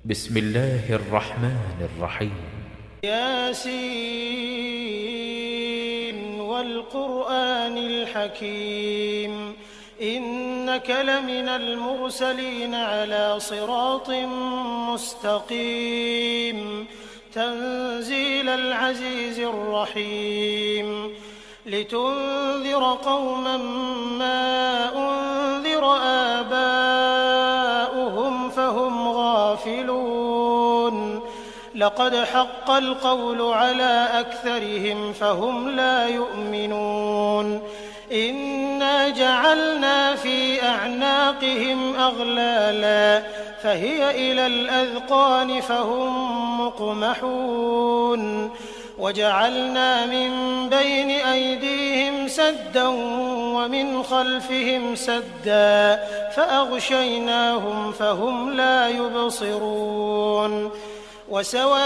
بسم الله الرحمن الرحيم. ياسين والقرآن الحكيم إنك لمن المرسلين على صراط مستقيم تنزيل العزيز الرحيم لتنذر قوما ما أنذر آباؤهم فهم غافلون لقد حق القول على أكثرهم فهم لا يؤمنون إنا جعلنا في أعناقهم أغلالا فهي إلى الأذقان فهم مقمحون وجعلنا من بين أيديهم سدا ومن خلفهم سدا فأغشيناهم فهم لا يبصرون وسواء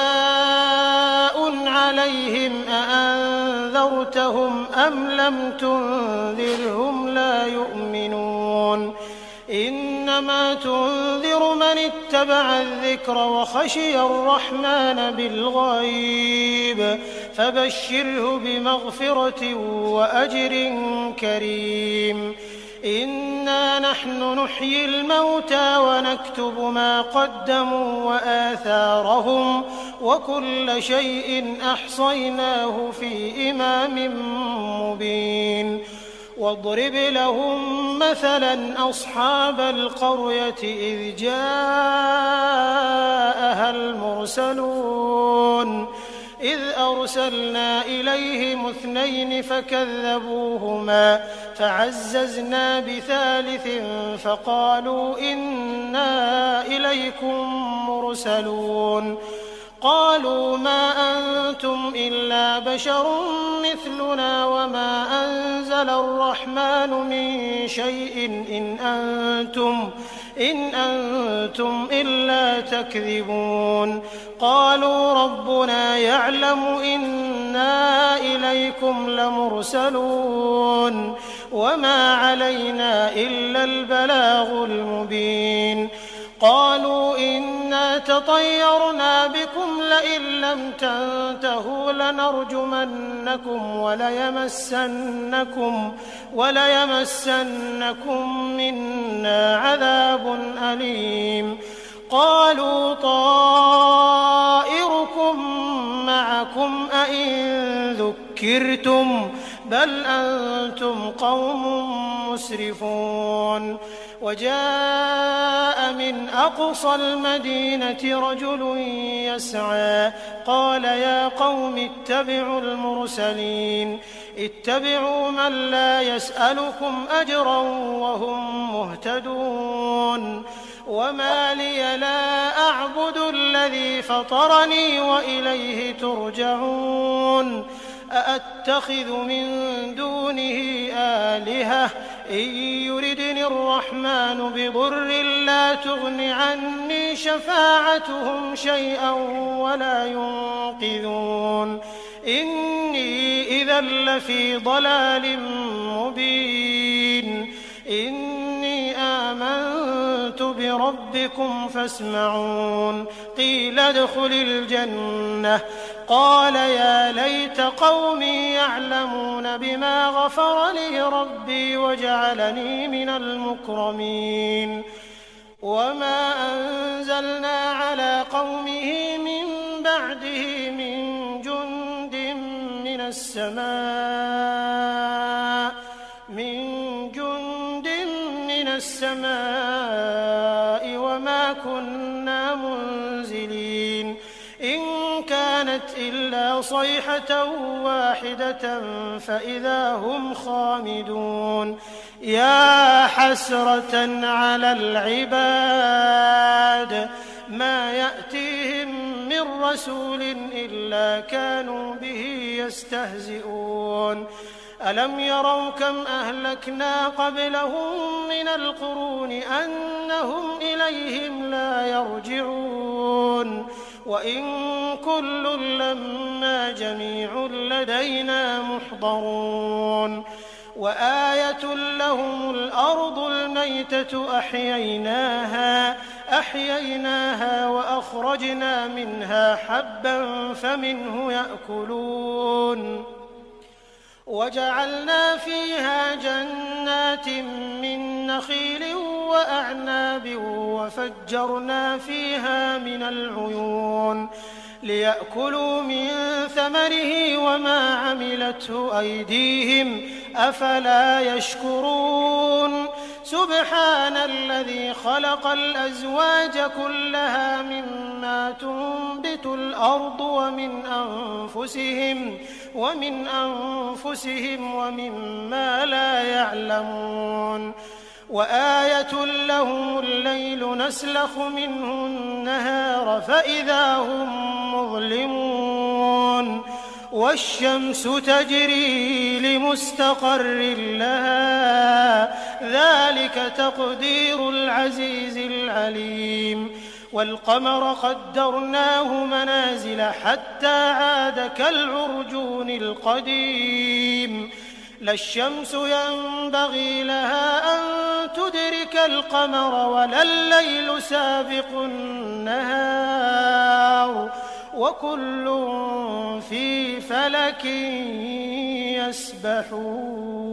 عليهم أأنذرتهم أم لم تنذرهم لا يؤمنون إنما تنذر من اتبع الذكر وخشي الرحمن بالغيب فبشره بمغفرة وأجر كريم إنا نحن نحيي الموتى ونكتب ما قدموا وآثارهم وكل شيء أحصيناه في إمام مبين واضرب لهم مثلا أصحاب القرية إذ جاءها المرسلون إذ أرسلنا إليهم 2 فكذبوهما فعززنا بثالث فقالوا إنا إليكم مرسلون قالوا ما أنتم إلا بشر مثلنا وما أنزل الرحمن من شيء إن أنتم إلا تكذبون قالوا ربنا يعلم إنا إليكم لمرسلون وما علينا إلا البلاغ المبين قالوا إنا تطيرنا بكم لئن لم تنتهوا لنرجمنكم وليمسنكم منا عذاب أليم قالوا طائركم معكم أئن ذكرتم بل أنتم قوم مسرفون وجاء من أقصى المدينة رجل يسعى قال يا قوم اتبعوا المرسلين اتبعوا من لا يسألكم أجرا وهم مهتدون وما لي لا أعبد الذي فطرني وإليه ترجعون أأتخذ من دونه آلهة إن يردني الرحمن بضر لا تغن عني شفاعتهم شيئا ولا ينقذون إني إذا لفي ضلال مبين إني آمنت بربكم فاسمعون قيل ادخل الجنة قال يا ليت قومي يعلمون بما غفر لي ربي وجعلني من المكرمين وما أنزلنا على قومه من بعده من جند من السماء وما كنا منزلين إن كانت إلا صيحة واحدة فإذا هم خامدون يا حسرة على العباد ما يأتيهم من رسول إلا كانوا به يستهزئون ألم يروا كم أهلكنا قبلهم من القرون أنهم إليهم لا يرجعون وإن كل لما جميع لدينا محضرون وآية لهم الأرض الميتة أحييناها فأخرجنا منها حبا فمنه يأكلون وجعلنا فيها جنات من نخيل وأعناب وفجرنا فيها من العيون ليأكلوا من ثمره وما عملته أيديهم أفلا يشكرون سبحان الذي خلق الأزواج كلها مما تنبت الأرض ومن أنفسهم ومما لا يعلمون وآية لهم الليل نسلخ منه النهار فإذا هم مظلمون والشمس تجري لمستقر لها ذلك تقدير العزيز العليم والقمر قدرناه منازل حتى عاد كالعرجون القديم لا الشمس ينبغي لها أن تدرك القمر ولا الليل سابق النهار وكل في فلك يسبحون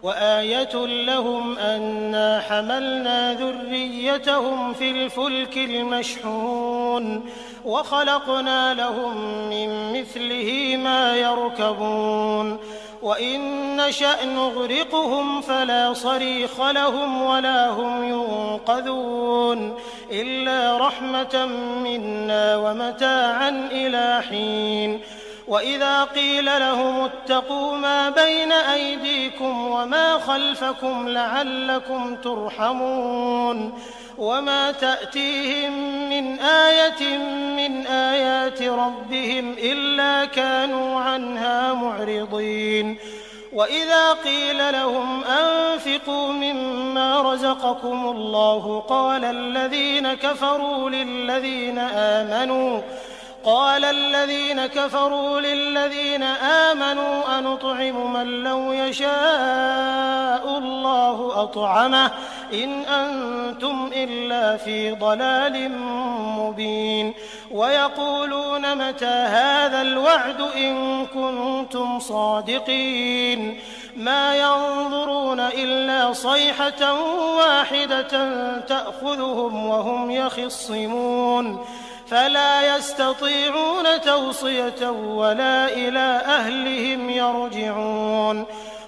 وآية لهم أنا حملنا ذريتهم في الفلك المشحون وخلقنا لهم من مثله ما يركبون وإن نشأ نغرقهم فلا صريخ لهم ولا هم ينقذون إلا رحمة منا ومتاعا إلى حين وإذا قيل لهم اتقوا ما بين أيديكم وما خلفكم لعلكم ترحمون وما تأتيهم من آية من آيات ربهم إلا كانوا عنها معرضين وإذا قيل لهم أنفقوا مما رزقكم الله قال الذين كفروا للذين آمنوا أنطعم من لو يشاء الله أطعمه إن أنتم إلا في ضلال مبين ويقولون متى هذا الوعد إن كنتم صادقين ما ينظرون إلا صيحة واحدة تأخذهم وهم يخصمون فلا يستطيعون توصية ولا إلى أهلهم يرجعون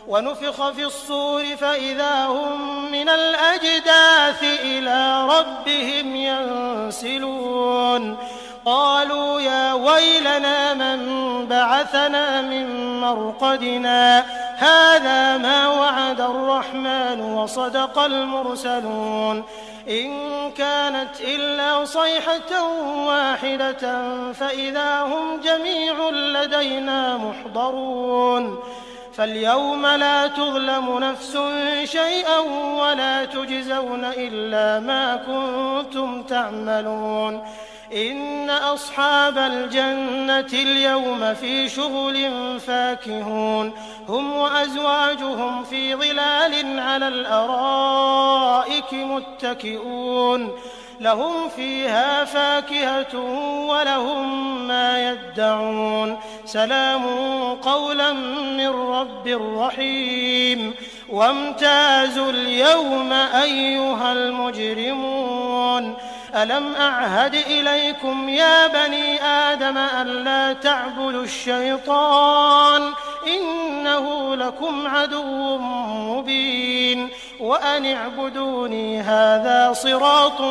ونفخ في الصور فإذا هم من الأجداث إلى ربهم ينسلون قالوا يا ويلنا من بعثنا من مرقدنا هذا ما وعد الرحمن وصدق المرسلون إن كانت إلا صيحة واحدة فإذا هم جميع لدينا محضرون فاليوم لا تظلم نفس شيئا ولا تجزون إلا ما كنتم تعملون إن أصحاب الجنة اليوم في شغل فاكهون هم وأزواجهم في ظلال على الأرائك متكئون لهم فيها فاكهة ولهم ما يدعون سلام قولا من رب رحيم وامتازوا اليوم أيها المجرمون ألم أعهد إليكم يا بني آدم ألا تعبدوا الشيطان إنه لكم عدو مبين وأن اعبدوني هذا صراط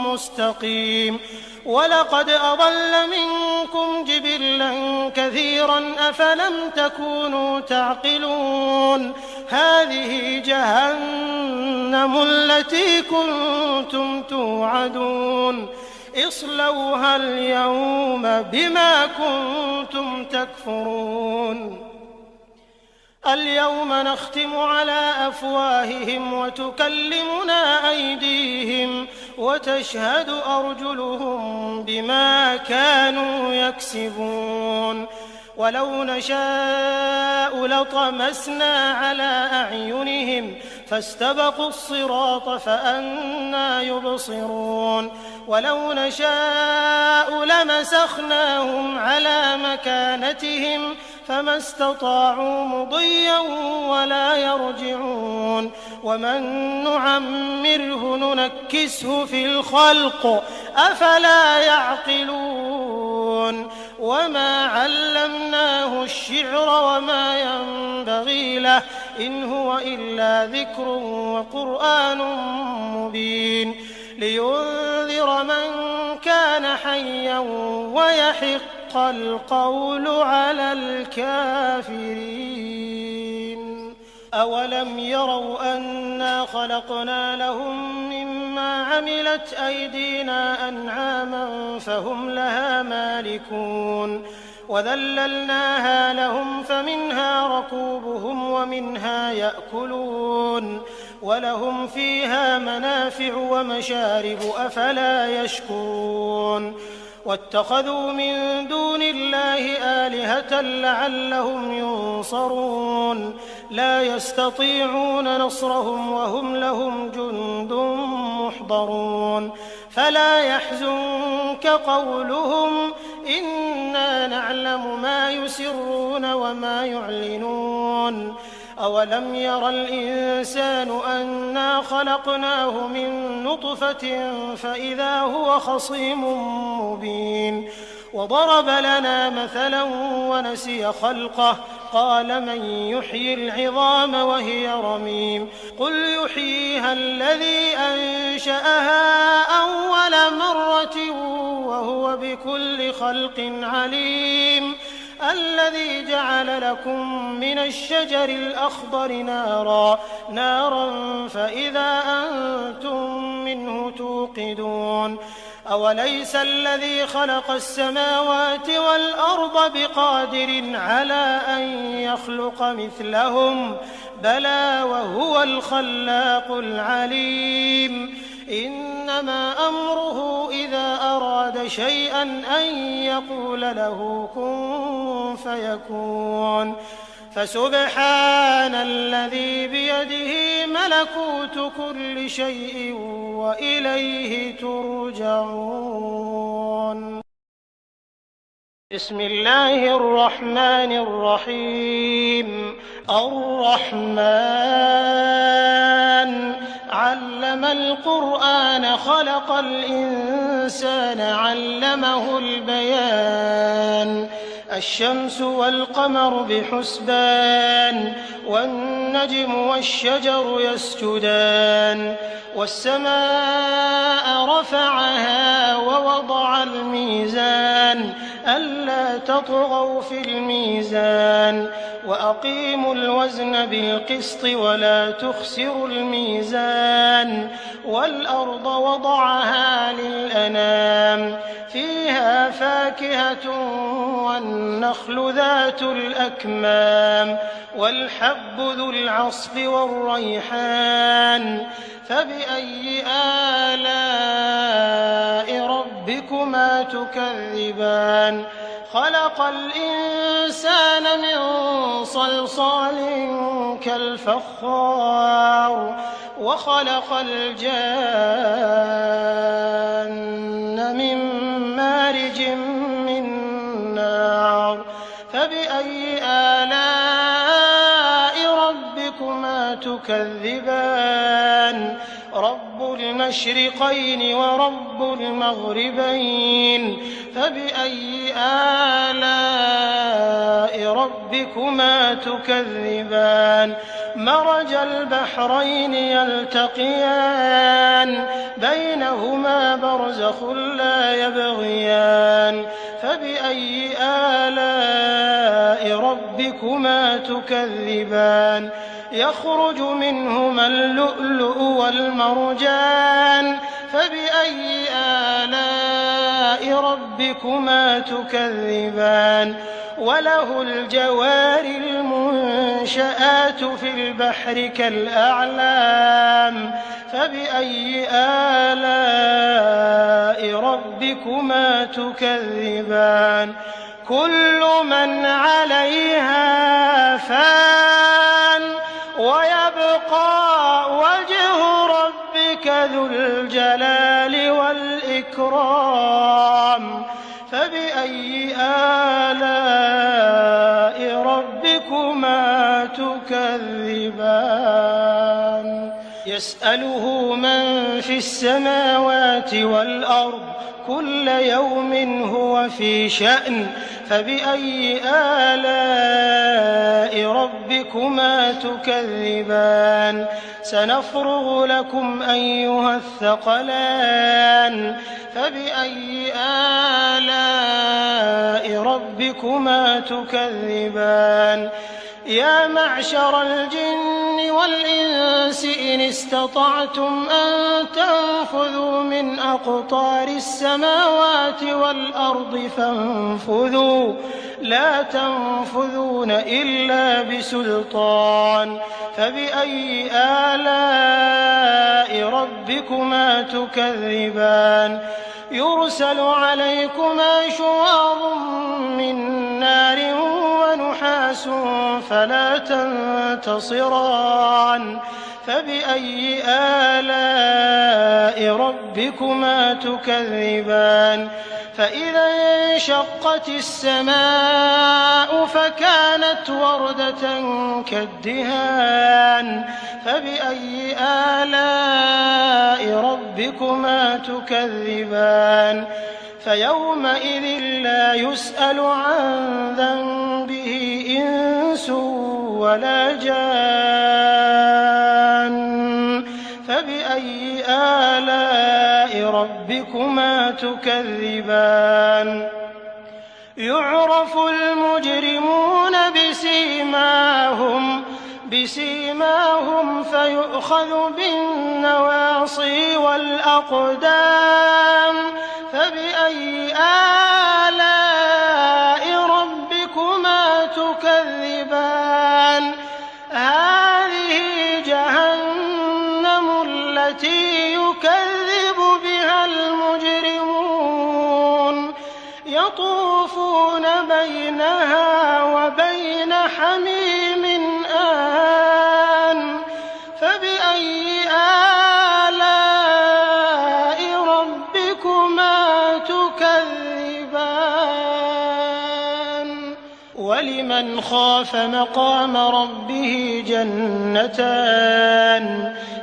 مستقيم ولقد أضل منكم جبلا كثيرا أفلم تكونوا تعقلون هذه جهنم التي كنتم توعدون اصلوها اليوم بما كنتم تكفرون اليوم نختم على أفواههم وتكلمنا أيديهم وتشهد أرجلهم بما كانوا يكسبون ولو نشاء لطمسنا على أعينهم فاستبقوا الصراط فأنى يبصرون ولو نشاء لمسخناهم على مكانتهم فما استطاعوا مضيا ولا يرجعون ومن نعمره ننكسه في الخلق أفلا يعقلون وما علمناه الشعر وما ينبغي له إن هو إلا ذكر وقرآن مبين لينذر من كان حيا ويحق القول على الكافرين أولم يروا أنا خلقنا لهم مما عملت أيدينا أنعاما فهم لها مالكون وذللناها لهم فمنها ركوبهم ومنها يأكلون ولهم فيها منافع ومشارب أفلا يشكرون واتخذوا من دون الله آلهة لعلهم ينصرون لا يستطيعون نصرهم وهم لهم جند محضرون فلا يحزنك قولهم إنا نعلم ما يسرون وما يعلنون أولم ير الإنسان أنا خلقناه من نطفة فإذا هو خصيم مبين وضرب لنا مثلا ونسي خلقه قال من يحيي العظام وهي رميم قل يحييها الذي أنشأها أول مرة وهو بكل خلق عليم الذي جعل لكم من الشجر الأخضر نارا فإذا أنتم منه توقدون أوليس الذي خلق السماوات والأرض بقادر على أن يخلق مثلهم بلى وهو الخلاق العليم إنما أمره إذا أراد شيئا أن يقول له كن فيكون فسبحان الذي بيده ملكوت كل شيء وإليه ترجعون بسم الله الرحمن الرحيم الرحمن علم القرآن خلق الإنسان علمه البيان الشمس والقمر بحسبان والنجم والشجر يسجدان والسماء رفعها ووضع الميزان ألا تطغوا في الميزان وأقيموا الوزن بالقسط ولا تخسروا الميزان والأرض وضعها للأنام فيها فاكهة والنخل ذات الأكمام والحب ذو العصف والريحان فبأي آلاء ربكما تكذبان خلق الإنسان من صلصال كالفخار وخلق الجان من مارج من نار فبأي آلاء ربكما تكذبان رب المشرقين ورب المغربين فبأي آلاء ربكما تكذبان مرج البحرين يلتقيان بينهما برزخ لا يبغيان فبأي آلاء ربكما تكذبان يخرج منهما اللؤلؤ والمرجان فبأي آلاء ربكما تكذبان وله الجوار المنشآت في البحر كالأعلام فبأي آلاء ربكما تكذبان كل من عليها فان ويبقى وجه ربك ذو الجلال والإكرام والإكرام فبأي آلاء ربكما تكذبان يسأله من في السماوات والأرض كل يوم هو في شأن فبأي آلاء ربكما تكذبان سنفرغ لكم أيها الثقلان فبأي آلاء ربكما تكذبان يا معشر الجن والإنس إن استطعتم أن تنفذوا من أقطار السماوات والأرض فانفذوا لا تنفذون إلا بسلطان فبأي آلاء ربكما تكذبان يرسل عليكما شواظ من نار ونحاس فلا تنتصران فبأي آلاء ربكما تكذبان فإذا انشقت السماء فكانت وردة كالدهان فبأي آلاء ربكما تكذبان فيومئذ لا يسأل عن ذنبه إنس ولا جان فبأي آلاء ربكما تكذبان يعرف المجرمون بسيماهم فيؤخذ بالنواصي والأقدام فبأي آلاء ربكما تكذبان هذه جهنم التي يكذب بها المجرمون يطوفون بينها وبين حميم آن فبأي آلاء ربكما تكذبان ولمن خاف مقام ربه جنتان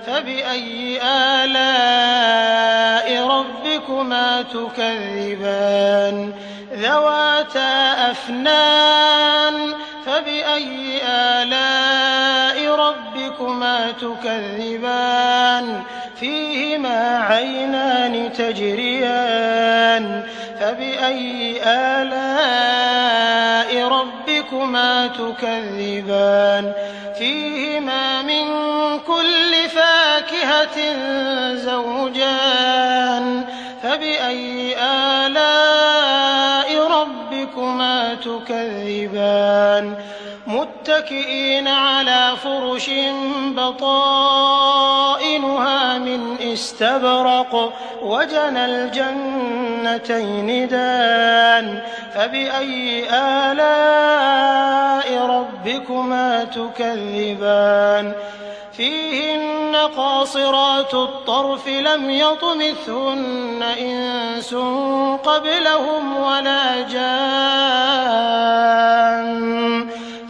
فبأي آلاء ربكما تكذبان ذواتا أفنان فبأي آلاء ربكما تكذبان فيهما عينان تجريان فبأي آلاء ربكما تكذبان فيهما من كل فاكهة زوجان فبأي آلاء ربكما تكذبان متكئين على فرش بطائنها من استبرق وجنى الجنتين دان فبأي آلاء ربكما تكذبان فيهن قاصرات الطرف لم يطمثهن إنس قبلهم ولا جان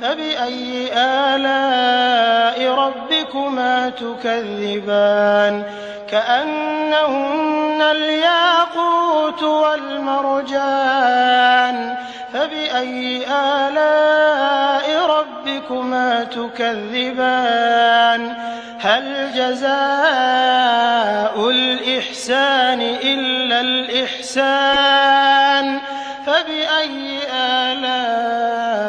فبأي آلاء ربكما تكذبان كأنهن الياقوت والمرجان فبأي آلاء ربكما تكذبان هل جزاء الإحسان إلا الإحسان فبأي آلاء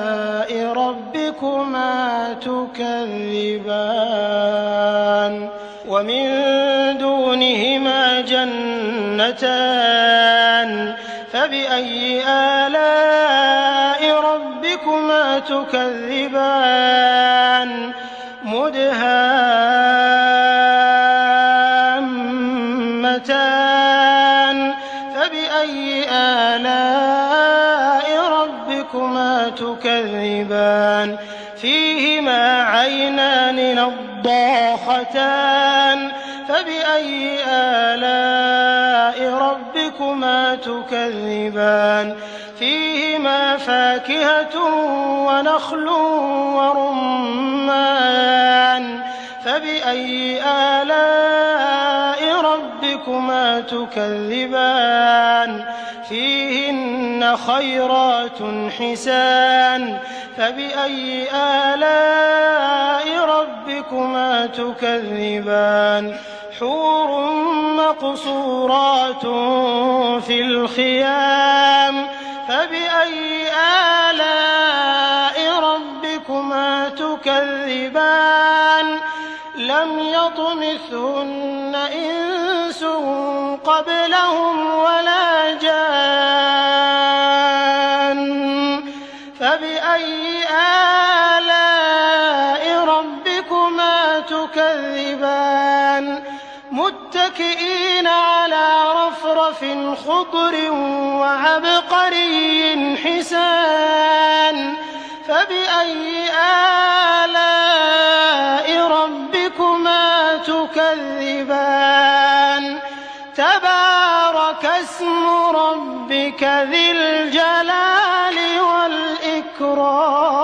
ربكما تكذبان ومن دونهما جنتان فبأي آلاء ربكما تكذبان مدهامتان فبأي آلاء ربكما تكذبان فيهما عينان نضاختان فبأي آلاء ربكما ربكما تكذبان فيهما فاكهة ونخل ورمان فبأي آلاء ربكما تكذبان فيهن خيرات حسان فبأي آلاء ربكما تكذبان حور مقصورات في الخيام فبأي آلاء ربكما تكذبان لم يطمثهن إنس قبلهم ولا جان فبأي آلاء ربكما تكذبان متكئين على رفرف خضر وعبقري حسان فبأي آلاء ربكما تكذبان تبارك اسم ربك ذي الجلال والإكرام